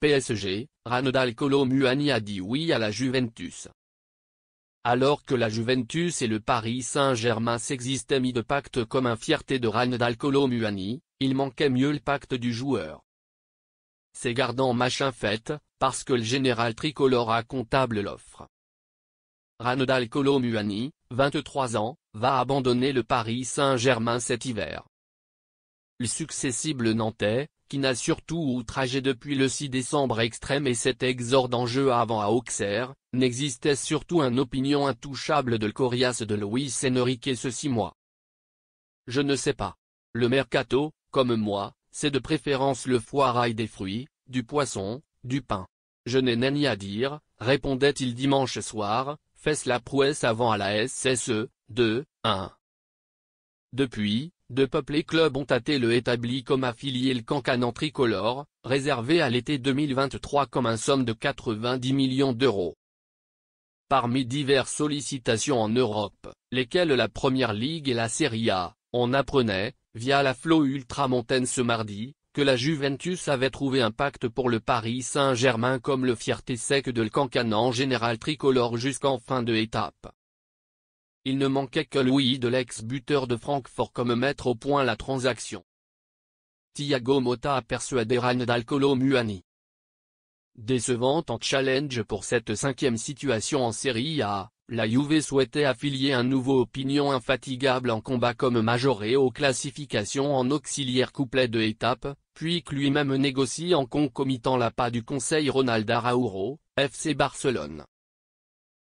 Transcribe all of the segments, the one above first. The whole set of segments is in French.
PSG, Ranedal Kolo Muani a dit oui à la Juventus. Alors que la Juventus et le Paris Saint-Germain s'existaient mis de pacte comme un fierté de Ranedal Kolo Muani, il manquait mieux le pacte du joueur. C'est gardant machin fait, parce que le général tricolore a comptable l'offre. Ranedal Kolo Muani, 23 ans, va abandonner le Paris Saint-Germain cet hiver. Le successible Nantais, qui n'a surtout outragé depuis le 6 décembre extrême et cet exorde en jeu avant à Auxerre, n'existait surtout une opinion intouchable de Coriace de Luis Enrique ce 6 mois. Je ne sais pas. Le mercato, comme moi, c'est de préférence le foirail des fruits, du poisson, du pain. Je n'ai ni à dire, répondait-il dimanche soir, fesse la prouesse avant à la SSE, 2-1. Depuis, de peuplés clubs ont tâté le établi comme affilié le Cancanan tricolore, réservé à l'été 2023 comme un somme de 90 millions d'euros. Parmi diverses sollicitations en Europe, lesquelles la Première Ligue et la Serie A, on apprenait, via la Flow Ultramontaine ce mardi, que la Juventus avait trouvé un pacte pour le Paris Saint-Germain comme le fierté sec de le Cancanan général tricolore jusqu'en fin de étape. Il ne manquait que Louis de l'ex-buteur de Francfort comme mettre au point la transaction. Thiago Motta a persuadé Ranedal Kolo Muani. Décevante en challenge pour cette 5e situation en Serie A, la Juve souhaitait affilier un nouveau opinion infatigable en combat comme majoré aux classifications en auxiliaire couplet de étape, puis que lui-même négocie en concomitant l'appât du conseil Ronald Araújo, FC Barcelone.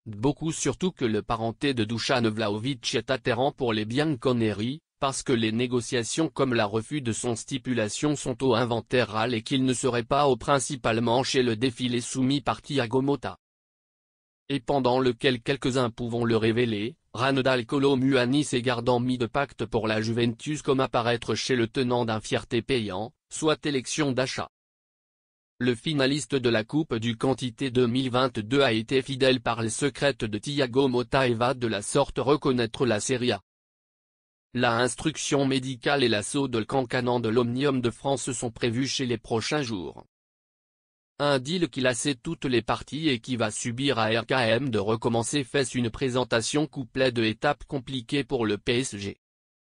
Beaucoup surtout que le parenté de Dusan Vlahovic est atterrant pour les bianconeri, parce que les négociations comme la refus de son stipulation sont au inventaire et qu'il ne serait pas au principalement chez le défilé soumis par Thiago Motta. Et pendant lequel quelques-uns pouvons le révéler, Ranedal Kolo Muani s'est gardant mis de pacte pour la Juventus comme apparaître chez le tenant d'un fierté payant, soit élection d'achat. Le finaliste de la Coupe du Quantité 2022 a été fidèle par les secrètes de Thiago Motta et va de la sorte reconnaître la Serie A. La instruction médicale et l'assaut de le Cancanan de l'Omnium de France sont prévus chez les prochains jours. Un deal qui lassait toutes les parties et qui va subir à RKM de recommencer fait une présentation couplet de étapes compliquées pour le PSG.